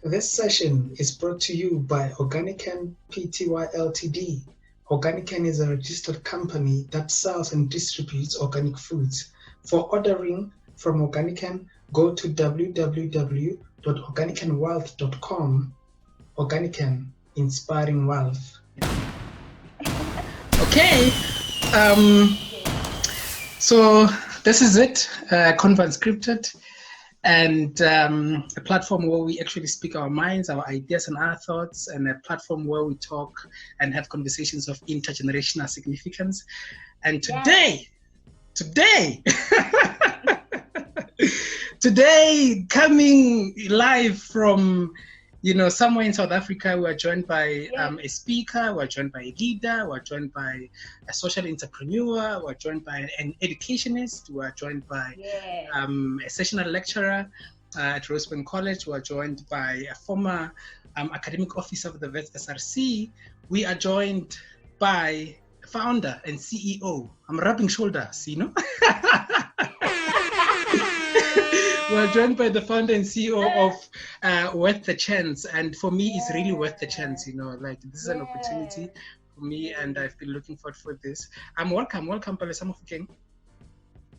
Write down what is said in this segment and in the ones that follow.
This session is brought to you by Organican Pty Ltd. Organican is a registered company that sells and distributes organic foods. For ordering from Organican, go to www.organicanwealth.com. Organican, inspiring wealth. Okay, so this is it, Convo Unscripted. And a platform where we actually speak our minds, our ideas and our thoughts, and a platform where we talk and have conversations of intergenerational significance. And today, today coming live from, somewhere in South Africa, we are joined by a speaker, we are joined by a leader, we are joined by a social entrepreneur, we are joined by an educationist, we are joined by a sessional lecturer at Rosebank College, we are joined by a former academic officer of the Wits SRC. We are joined by a founder and CEO. I'm rubbing shoulders, We're joined by the founder and CEO of Worth the Chance, and for me, it's really worth the chance. This is an opportunity for me, and I've been looking forward for this. Welcome, Palesa Mofokeng.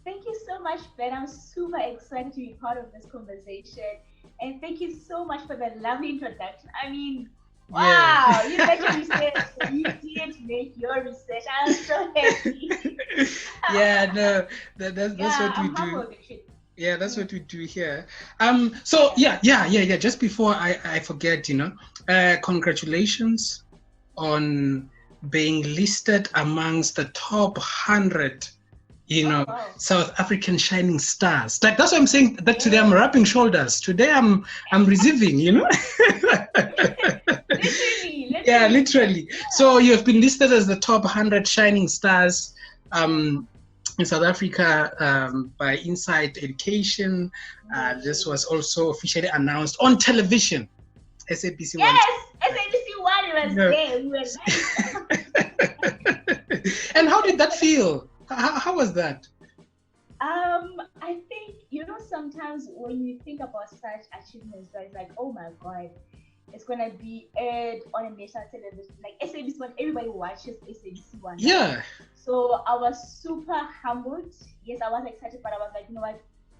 Thank you so much, Ben. I'm super excited to be part of this conversation, and thank you so much for the lovely introduction. I mean, wow, you made your research. You did make your research. I'm so happy. That's what we do. Yeah, that's what we do here. Just before I forget, congratulations on being listed amongst the top 100, South African shining stars. Like, that's what I'm saying. That today I'm rubbing shoulders. Today I'm receiving, Literally. Yeah, literally. So you have been listed as the top 100 shining stars. In South Africa by Inside Education. This was also officially announced on television. SABC Yes, SABC One was there. We were And how did that feel? How was that? I think, sometimes when you think about such achievements, it's like, oh my God, it's going to be aired on a national television. Like SABC One, everybody watches SABC One. Yeah. So I was super humbled. Yes, I was excited, but I was like,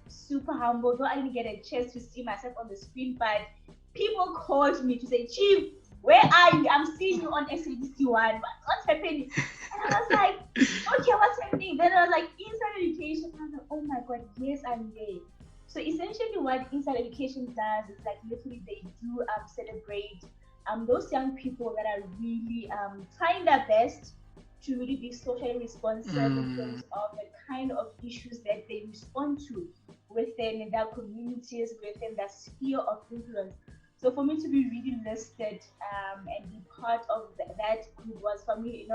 super humbled. Though I didn't get a chance to see myself on the screen, but people called me to say, Chief, where are you? I'm seeing you on SABC One. What's happening? And I was like, okay, what's happening? Then I was like, Inside Education. I was like, oh my God, yes, I'm there. So essentially what Inside Education does is like literally they do celebrate those young people that are really trying their best to really be socially responsive in terms of the kind of issues that they respond to within their communities, within their sphere of influence. So for me to be really listed and be part of that group was, for me,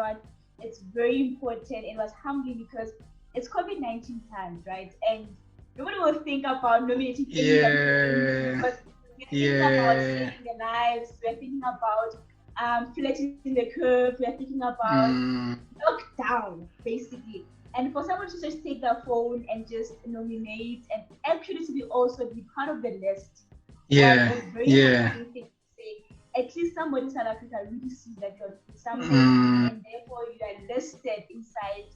it's very important. It was humbling because it's COVID-19 times, right? And nobody will think about nominating anybody because we're thinking about saving their lives, we're thinking about flattening the curve, we're thinking about lockdown, basically. And for someone to just take their phone and just nominate and actually to be also be part of the list was a very important thing to say. At least somebody in South Africa really sees that you're something and therefore you are listed inside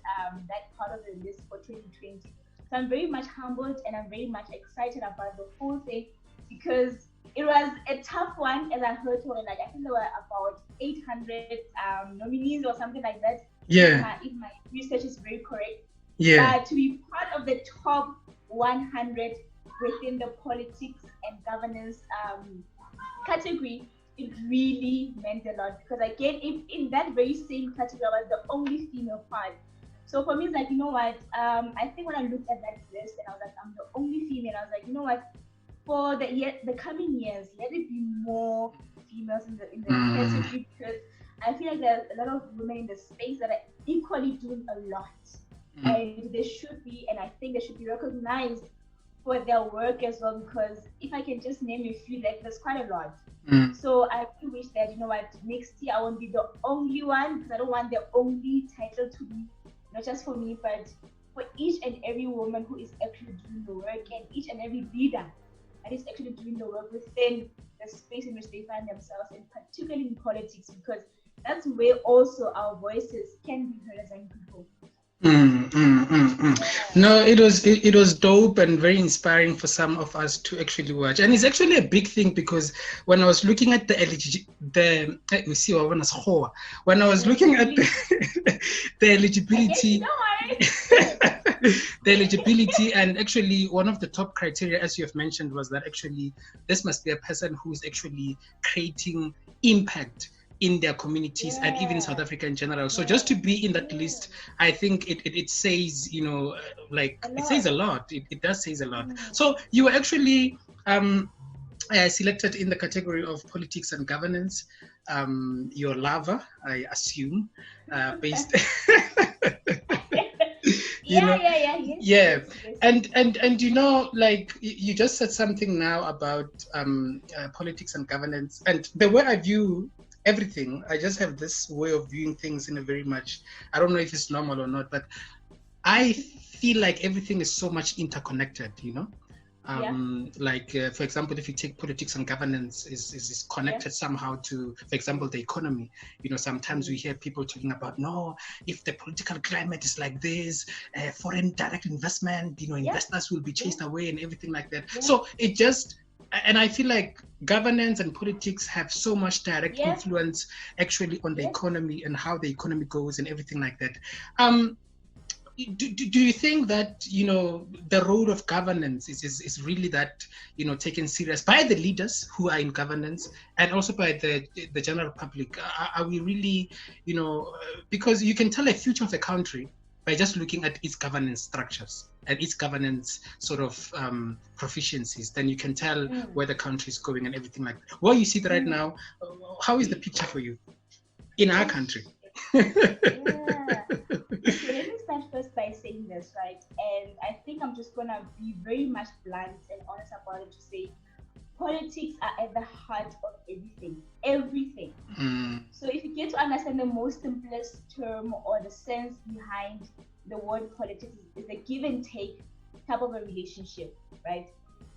that part of the list for 2020. So I'm very much humbled and I'm very much excited about the whole thing because it was a tough one, as I heard. I think there were about 800 nominees or something like that. Yeah. If my research is very correct. Yeah. To be part of the top 100 within the politics and governance category, it really meant a lot because again, in that very same category, I was the only female part. So for me, it's like, I think when I looked at that list and I was like, I'm the only female, I was like, for the coming years, let it be more females in the category because I feel like there's a lot of women in the space that are equally doing a lot. And they should be, and I think they should be recognized for their work as well because if I can just name a few, there's quite a lot. So I really wish that, next year I won't be the only one because I don't want the only title to be not just for me, but for each and every woman who is actually doing the work and each and every leader that is actually doing the work within the space in which they find themselves, and particularly in politics, because that's where also our voices can be heard as young people. No, it was dope and very inspiring for some of us to actually watch, and it's actually a big thing because when I was looking at when I was looking at the eligibility, the eligibility, and actually one of the top criteria, as you have mentioned, was that actually this must be a person who's actually creating impact in their communities and even South Africa in general. So just to be in that list, I think it says, it says a lot. It does say a lot. So you were actually selected in the category of politics and governance. Your lover, I assume, based. Yes. And you just said something now about politics and governance, and the way I view everything, I just have this way of viewing things in a very much, I don't know if it's normal or not, but I feel like everything is so much interconnected, for example, if you take politics and governance is connected somehow to, for example, the economy. Sometimes we hear people talking about, no, if the political climate is like this, foreign direct investment, investors will be chased away and everything like that. So it just, and I feel like governance and politics have so much direct influence actually on the economy and how the economy goes and everything like that. Do you think that the role of governance is really that taken serious by the leaders who are in governance and also by the general public? Are we really because you can tell a future of a country by just looking at its governance structures and its governance sort of proficiencies, then you can tell where the country is going and everything like that. Well, you see that right now, how is the picture for you in our country? So let me start first by saying this, right? And I think I'm just gonna be very much blunt and honest about it to say politics are at the heart of everything. So if you get to understand the most simplest term or the sense behind the word politics, is a give and take type of a relationship, right?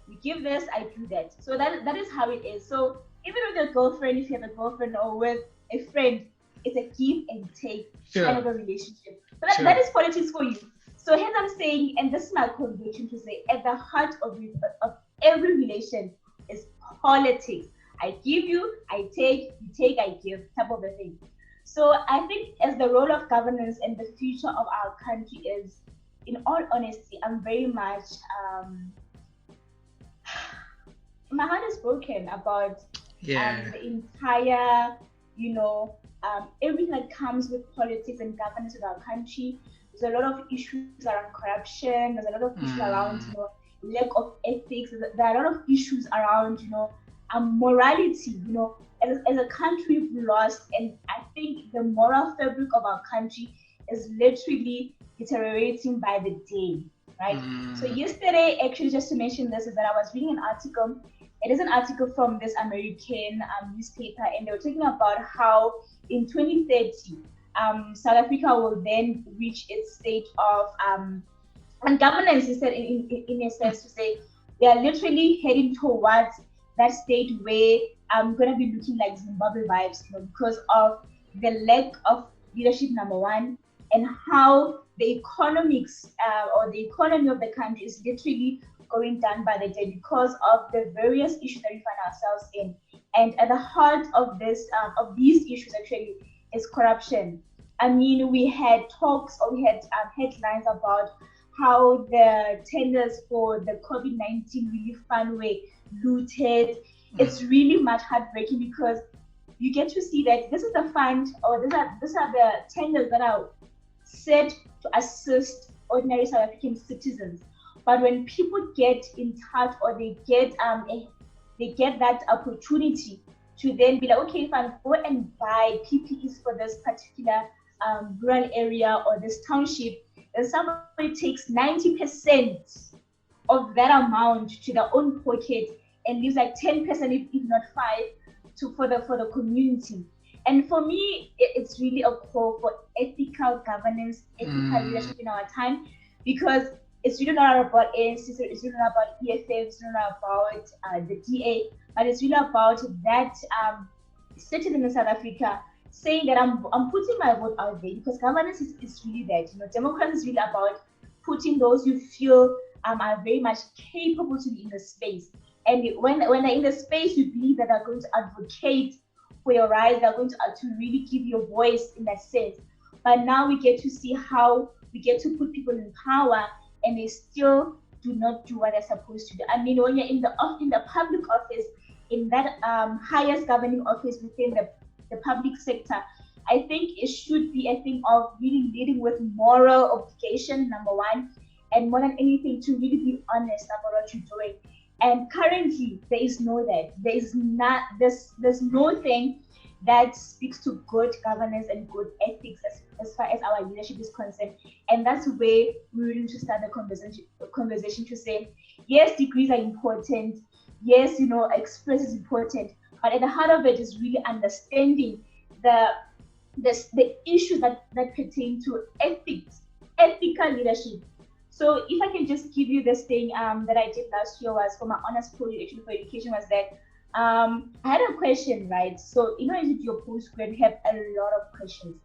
You give this, I do that. So that is how it is. So even with your girlfriend, if you have a girlfriend, or with a friend, it's a give and take kind of a relationship. So that is politics for you. So hence I'm saying, and this is my conviction to say, at the heart of every relation is politics. I give you, I take, you take, I give, type of a thing. So I think as the role of governance and the future of our country is, in all honesty, I'm very much, my heart is broken about the entire, everything that comes with politics and governance of our country. There's a lot of issues around corruption. There's a lot of issues around, lack of ethics. There are a lot of issues around, morality. As a country, we've lost, and I think the moral fabric of our country is literally deteriorating by the day, right? So yesterday, actually, just to mention this, is that I was reading an article. It is an article from this American newspaper, and they were talking about how in 2030, South Africa will then reach its state of and governance is said in a sense to say they are literally heading towards that state where I'm gonna be looking like Zimbabwe vibes, because of the lack of leadership, number one, and how the economics or the economy of the country is literally going down by the day because of the various issues that we find ourselves in. And at the heart of this, of these issues actually, is corruption. I mean, we had talks or we had headlines about how the tenders for the COVID-19 relief fund were looted. It's really much heartbreaking because you get to see that this is the fund, or these are the tenders that are set to assist ordinary South African citizens. But when people get in touch, or they get that opportunity to then be like, okay, if I go and buy PPEs for this particular rural area or this township, then somebody takes 90% of that amount to their own pocket and leaves like 10%, if not 5%, for the community. And for me, it's really a call for ethical governance, ethical leadership in our time, because it's really not about ANC, it's really not about EFF, it's really not about the DA, but it's really about that citizen in South Africa saying that I'm putting my vote out there, because governance is really that. Democracy is really about putting those you feel are very much capable to be in the space. And when they're in the space, you believe that they're going to advocate for your rights, they're going to really give you a voice in that sense. But now we get to see how we get to put people in power and they still do not do what they're supposed to do. I mean, when you're in the public office, in that highest governing office within the public sector, I think it should be a thing of really leading with moral obligation, number one, and more than anything, to really be honest about what you're doing. And currently, there is no that. There's no thing that speaks to good governance and good ethics as far as our leadership is concerned. And that's where we really need to start the conversation to say, yes, degrees are important. Yes, experience is important. But at the heart of it is really understanding the issues that pertain to ethics, ethical leadership. So if I can just give you this thing that I did last year was for my honors project for education, was that I had a question, right? So as you do your postgrad, you have a lot of questions.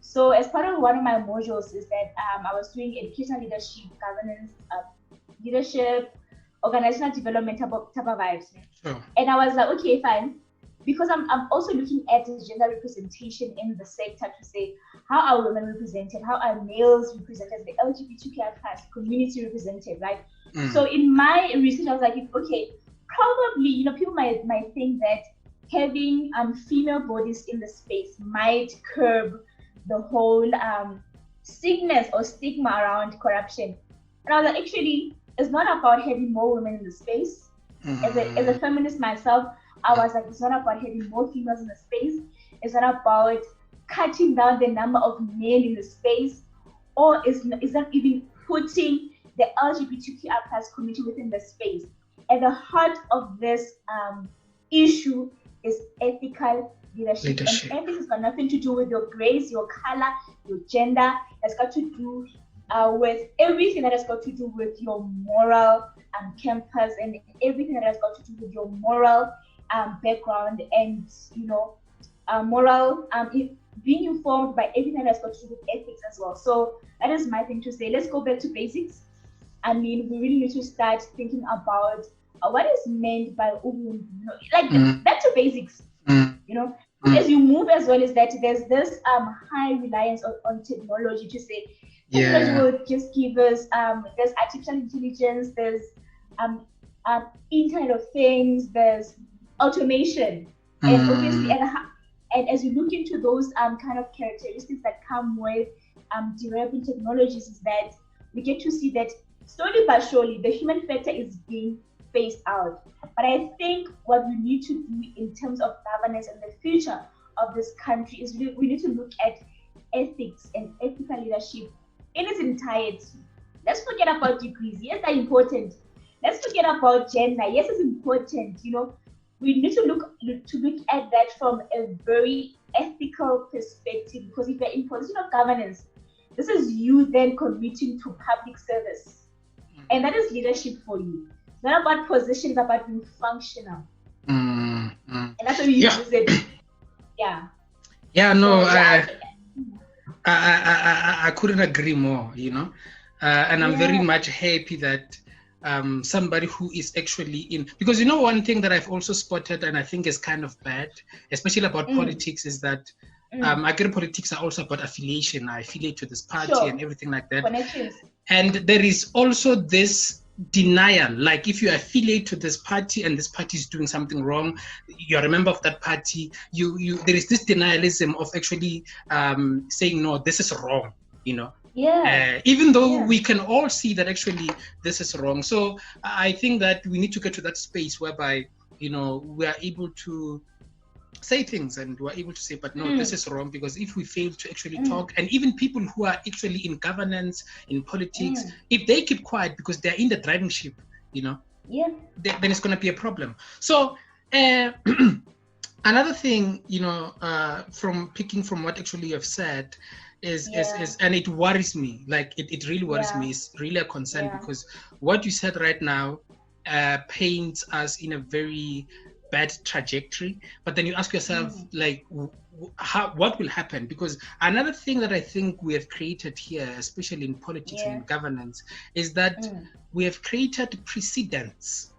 So as part of one of my modules is that I was doing educational leadership, governance, leadership, organizational development type of vibes. Oh. And I was like, okay, fine. Because I'm also looking at gender representation in the sector to say, how are women represented? How are males represented? The LGBTQI+ community represented, right? So in my research, I was like, okay, probably, people might think that having female bodies in the space might curb the whole sickness or stigma around corruption. And I was like, actually, it's not about having more women in the space. As a feminist myself, I was like, it's not about having more females in the space. It's not about cutting down the number of men in the space, or is not even putting the LGBTQI+ community within the space. At the heart of this issue is ethical leadership. And ethics has got nothing to do with your race, your color, your gender. It's got to do with everything that has got to do with your moral campus and everything that has got to do with your moral background and moral being informed by everything that has got to do with ethics as well. So that is my thing to say. Let's go back to basics. I mean, we really need to start thinking about what is meant by back to basics. As you move as well, is that there's this high reliance on technology to say technology will just give us there's artificial intelligence, there's Internet of Things, there's automation, and obviously and as you look into those kind of characteristics that come with developing technologies, is that we get to see that slowly but surely the human factor is being phased out. But I think what we need to do in terms of governance and the future of this country is we need to look at ethics and ethical leadership in its entirety. Let's forget about degrees. Yes, they're important. Let's forget about gender. Yes, it's important. We need to look at that from a very ethical perspective, because if you're in position of governance, this is you then committing to public service, and that is leadership for you. It's not about position; it's about being functional, and that's what we use it. Yeah. Yeah. No. So, I couldn't agree more. And I'm very much happy that somebody who is actually in, because one thing that I've also spotted, and I think is kind of bad, especially about politics, is that I get politics are also about affiliation. I affiliate to this party and everything like that. Connections. And there is also this denial, like if you affiliate to this party and this party is doing something wrong, you're a member of that party, there is this denialism of actually saying, no, this is wrong, even though we can all see that actually this is wrong. So I think that we need to get to that space whereby we are able to say things and we're able to say, but no, this is wrong, because if we fail to actually talk, and even people who are actually in governance, in politics, if they keep quiet because they're in the driving ship, then it's going to be a problem. So another thing, from picking from what actually you have said, and it worries me. Like it really worries me. It's really a concern because what you said right now paints us in a very bad trajectory. But then you ask yourself, like, what will happen? Because another thing that I think we have created here, especially in politics and in governance, is that we have created precedents.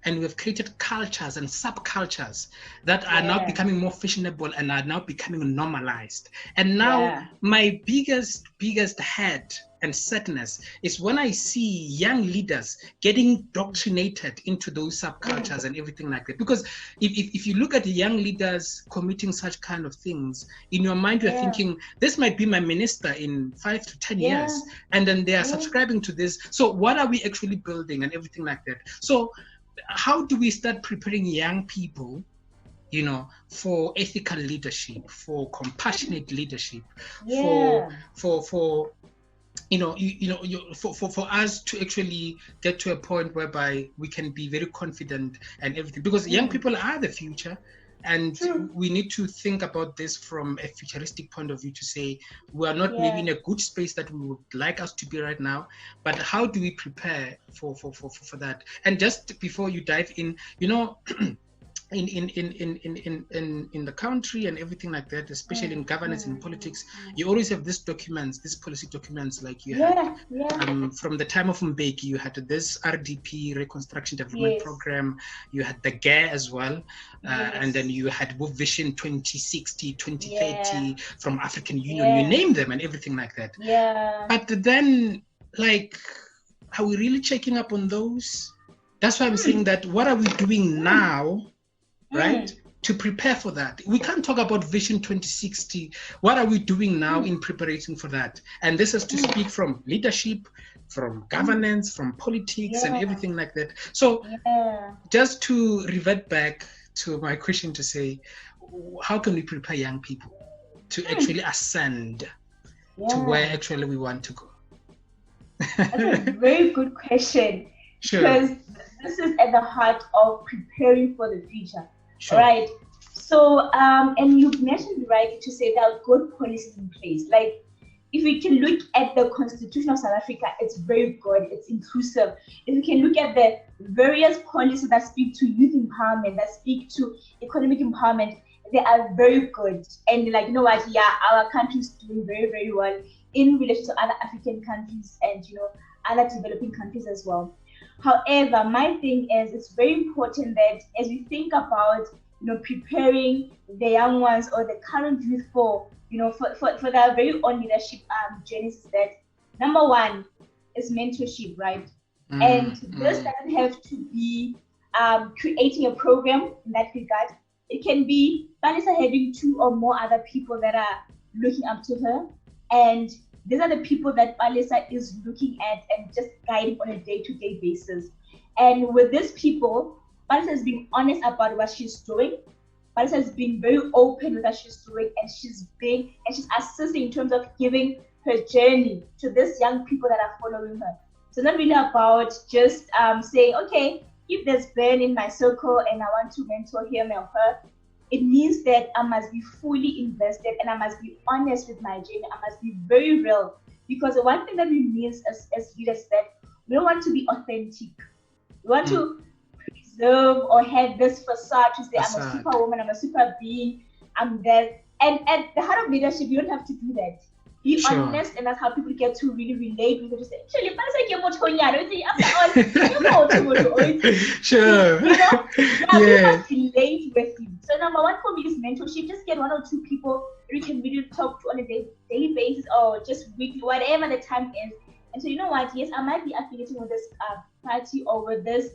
And we have created cultures and subcultures that are now becoming more fashionable and are now becoming normalized. And now my biggest head and sadness is when I see young leaders getting indoctrinated into those subcultures and everything like that. Because if you look at the young leaders committing such kind of things, in your mind you're thinking, this might be my minister in 5 to 10 years. And then they are subscribing to this. So what are we actually building and everything like that? So how do we start preparing young people, you know, for ethical leadership, for compassionate leadership, for for us to actually get to a point whereby we can be very confident and everything, because young people are the future. And we need to think about this from a futuristic point of view, to say we are not maybe in a good space that we would like us to be right now, but how do we prepare for that? And just before you dive in, you know, in the country and everything like that, especially in governance and politics, you always have these documents, these policy documents, like you had from the time of Mbeki, you had this RDP, Reconstruction Development Program, you had the GAIR as well, and then you had Vision 2060, 2030 from African Union, you name them and everything like that. But then, like, are we really checking up on those? That's why I'm saying that what are we doing now, right, to prepare for that? We can't talk about Vision 2060. What are we doing now in preparation for that? And this is to speak from leadership, from governance, from politics and everything like that. So just to revert back to my question, to say, how can we prepare young people to actually ascend to where actually we want to go? That's a very good question. Because this is at the heart of preparing for the future. Right. So, and you've mentioned right to say there are good policies in place. Like, if we can look at the Constitution of South Africa, it's very good. It's inclusive. If we can look at the various policies that speak to youth empowerment, that speak to economic empowerment, they are very good. And like, you know what? Yeah, our country is doing very, very well in relation to other African countries and, you know, other developing countries as well. However, my thing is, it's very important that as we think about, you know, preparing the young ones or the current youth for, you know, for their very own leadership journeys, that number one is mentorship, right? And this doesn't have to be creating a program in that regard. It can be Palesa having 2 or more other people that are looking up to her, and these are the people that Palesa is looking at and just guiding on a day-to-day basis. And with these people, Palesa has been honest about what she's doing. Palesa has been very open with what she's doing, and she's assisting in terms of giving her journey to these young people that are following her. So not really about just saying, okay, if there's Ben in my circle and I want to mentor him or her, it means that I must be fully invested and I must be honest with my journey. I must be very real. Because the one thing that we miss as leaders is that we don't want to be authentic. We want to preserve or have this facade to say, I'm a superwoman, I'm a super being, I'm there. And at the heart of leadership, you don't have to do that. Be honest, and that's how people get to really relate with it. To say, actually, people must relate with you. So number one for me is mentorship. Just get 1 or 2 people you can really talk to on a daily basis, or just weekly, whatever the time is. And so, you know what? Yes, I might be affiliating with this party or with this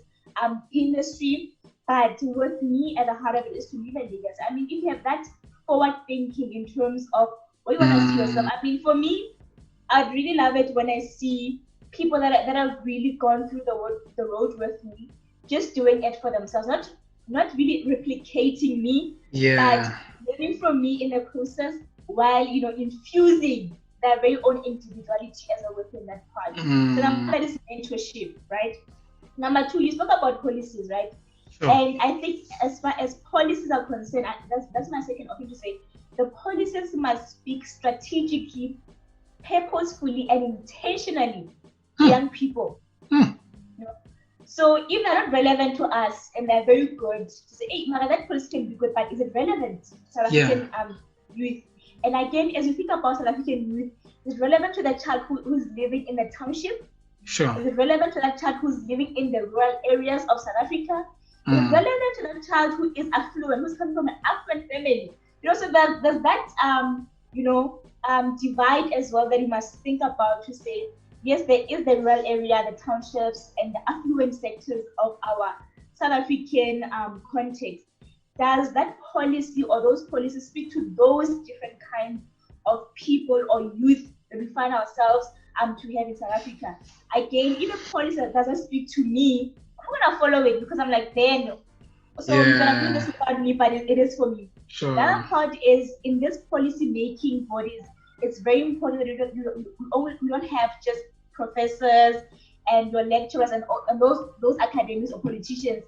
industry, but with me at the heart of it is to be the leaders. I mean, if you have that forward thinking in terms of what you want to see yourself. I mean, for me, I'd really love it when I see people that have really gone through the road with me, just doing it for themselves, not really replicating me, but learning from me in the process, while, you know, infusing their very own individuality as a within that part. So number that is mentorship, right? Number 2, you spoke about policies, right? And I think as far as policies are concerned, that's my second option to say. The policies must speak strategically purposefully and intentionally to young people. You know? So if they're not relevant to us and they're very good, to say, hey, Mara, that policy can be good, but is it relevant to South African youth? And again, as you think about South African youth, is it relevant to the child who's living in the township? Sure. Is it relevant to that child who's living in the rural areas of South Africa? Is it relevant to that child who is affluent, who's coming from an affluent family? You know, so there's that divide as well that you must think about to say, yes, there is the rural area, the townships, and the affluent sectors of our South African context. Does that policy or those policies speak to those different kinds of people or youth that we find ourselves to have in South Africa? Again, if a policy that doesn't speak to me, I'm gonna follow it because I'm like, then, so you're gonna do this without me, but it is for me. Sure. The other part is in this policy making bodies, it's very important that you don't have just professors and your lecturers and those academics or politicians.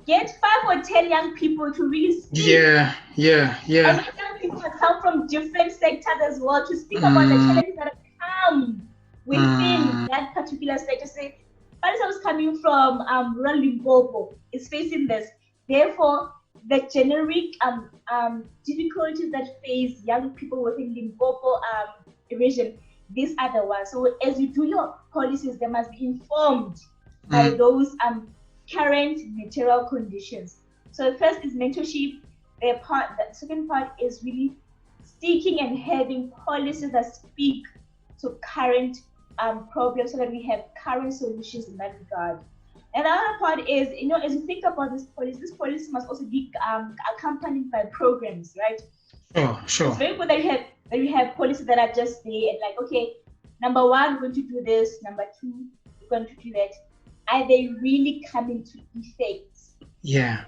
Get 5 or 10 young people to really speak. Yeah. And young people that come from different sectors as well to speak about the challenges that come within that particular sector. Say, Palesa was coming from rural Limpopo, is facing this. Therefore, the generic difficulties that face young people within Limpopo region, these are the ones. So as you do your policies, they must be informed by those current material conditions. So the first is mentorship. The second part is really sticking and having policies that speak to current problems so that we have current solutions in that regard. And the other part is, as you think about this policy must also be accompanied by programs, right? Sure. It's very good that you have policies that are just there and like, okay, number 1, we're going to do this. Number 2, we're going to do that. Are they really coming to effect? Yeah.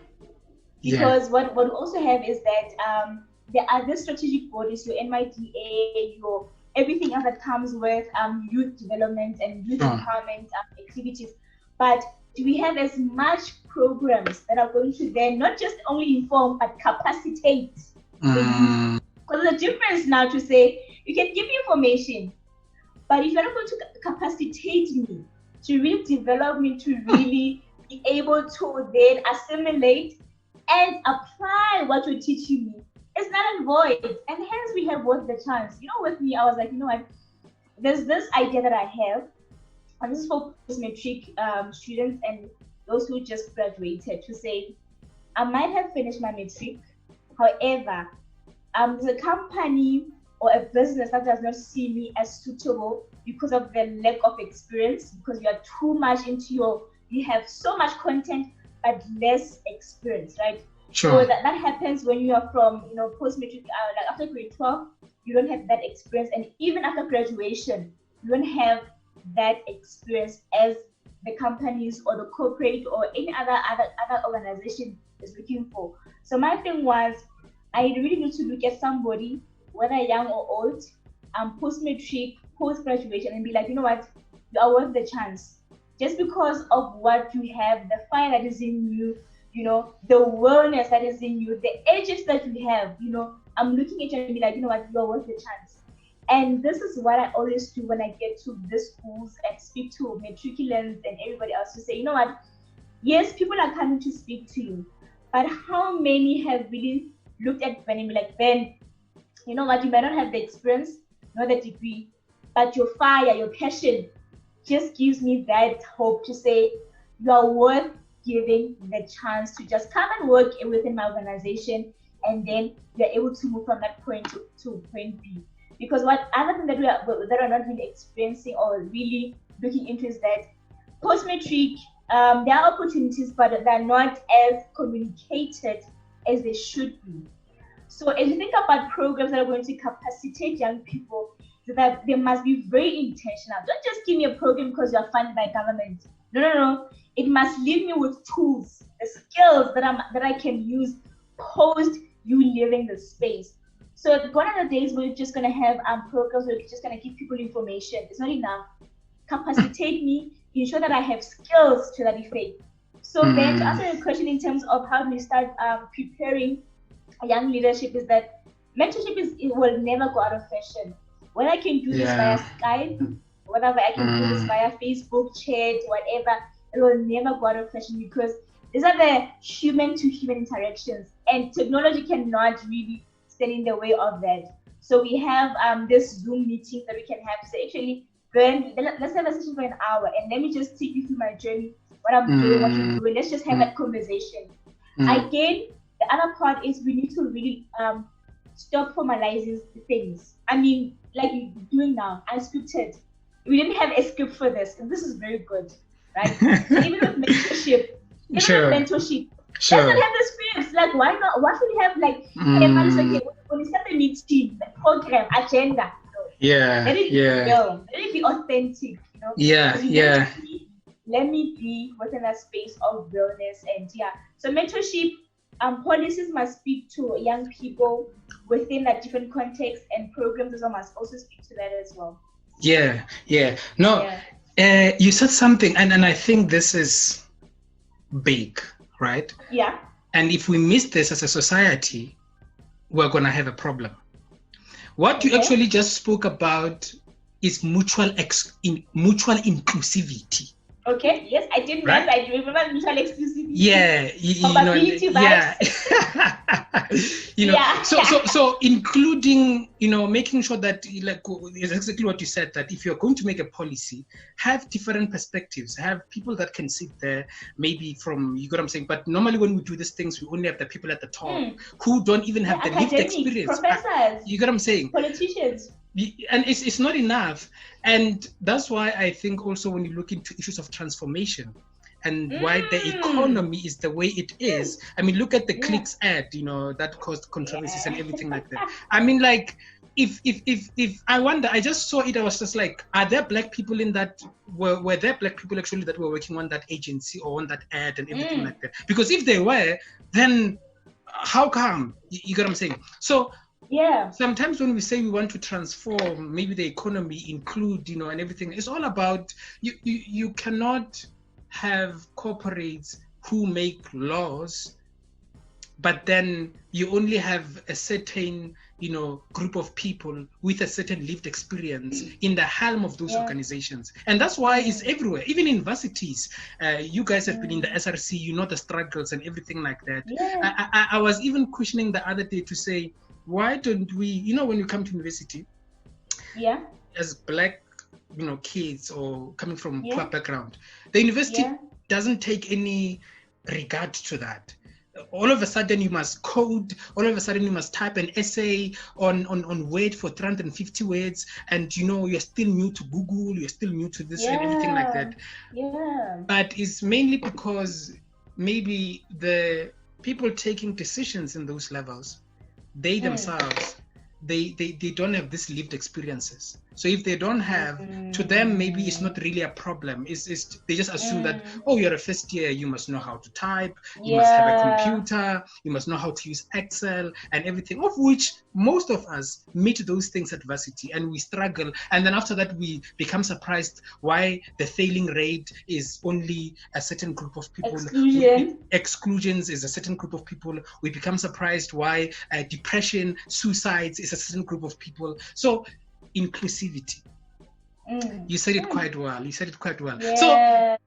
Because what we also have is that there are these strategic bodies, your NYDA, your everything else that comes with youth development and youth empowerment activities. But do we have as much programs that are going to then not just only inform but capacitate the youth? Because there's a difference now to say you can give me information, but if you're not going to capacitate me to really develop me to really be able to then assimilate and apply what you're teaching me, it's not a void. And hence we have worth the chance. With me, I was like, what? There's this idea that I have, and this is for post-matric students and those who just graduated, to say, I might have finished my matric. However, there's a company or a business that does not see me as suitable because of the lack of experience, because you are too much into you have so much content but less experience, right? Sure. So that happens when you are from, post-matric, like after grade 12, you don't have that experience. And even after graduation, you don't have that experience as the companies or the corporate or any other organization is looking for. So my thing was, I really need to look at somebody, whether young or old, post-matric, post-graduation, and be like, you know what, you are worth the chance. Just because of what you have, the fire that is in you, the wellness that is in you, the edges that you have, I'm looking at you and be like, you know what, you're worth the chance. And this is what I always do when I get to the schools and speak to matriculants and everybody else, to say, you know what, yes, people are coming to speak to you, but how many have really looked at Ben and be like, Ben, you know what, you might not have the experience, not the degree, but your fire, your passion just gives me that hope to say you are worth giving the chance to just come and work within my organization, and then you're able to move from that point to point B. Because what other thing that we are not really experiencing or really looking into is that post-matric, there are opportunities, but they're not as communicated as they should be. So as you think about programs that are going to capacitate young people, that they must be very intentional. Don't just give me a program because you're funded by government. No. It must leave me with tools, the skills that I can use post you leaving the space. So gone are the days where you're just gonna have programs where you're just gonna give people information. It's not enough. Capacitate me, ensure that I have skills to that effect. So then to answer your question in terms of how do we start preparing young leadership, is that mentorship will never go out of fashion. whether I can do this via Skype, whatever I can do this via Facebook chat, whatever, it will never go out of fashion, because these are the human to human interactions, and technology cannot really stand in the way of that. So we have this Zoom meeting that we can have. So actually, let's have a session for an hour, and let me just take you through my journey, what I'm doing, what you're doing. Let's just have that conversation. Again, the other part is we need to really stop formalizing things. I mean, like you're doing now, unscripted. We didn't have a script for this, and this is very good, right? So even with mentorship, let's not have the scripts. Like, why not? Why should we have like okay, when we start the meeting, the program, agenda? Let it be real. Let it be authentic. Let me be within a space of realness, and so mentorship policies must speak to young people within a different context, and programs as well must also speak to that as well. You said something, and I think this is big, right? And if we miss this as a society, we're going to have a problem. What you actually just spoke about is mutual inclusivity. Okay. Yes, I didn't remember. I remember mutual exclusivity. So including, making sure that, like, is exactly what you said, that if you're going to make a policy, have different perspectives, have people that can sit there, maybe from, you get what I'm saying. But normally when we do these things, we only have the people at the top who don't even have the lived experience. Professors. You get what I'm saying? Politicians. And it's not enough. And that's why I think also when you look into issues of transformation and why the economy is the way it is, I mean, look at the clicks ad, that caused controversies and everything like that. I mean, like, if I wonder, I just saw it, I was just like, are there black people in that, were there black people actually that were working on that agency or on that ad and everything like that? Because if they were, then how come? You get what I'm saying? So sometimes when we say we want to transform, maybe the economy, include, and everything, it's all about, you cannot have corporates who make laws, but then you only have a certain, group of people with a certain lived experience in the helm of those organizations. And that's why it's everywhere, even in universities. You guys have been in the SRC, the struggles and everything like that. I was even questioning the other day to say, why don't we, when you come to university, as black, kids or coming from poor background, the university doesn't take any regard to that. All of a sudden you must code, all of a sudden you must type an essay on Word for 350 words, and you're still new to Google, you're still new to this and everything like that. But it's mainly because maybe the people taking decisions in those levels, they themselves, they don't have this lived experiences. So if they don't have, to them maybe it's not really a problem. It's they just assume that, oh, you're a first year, you must know how to type, you must have a computer, you must know how to use Excel and everything, of which most of us meet those things at varsity and we struggle. And then after that we become surprised why the failing rate is only a certain group of people. Exclusions is a certain group of people. We become surprised why depression, suicides is a certain group of people. So inclusivity. You said it quite well. So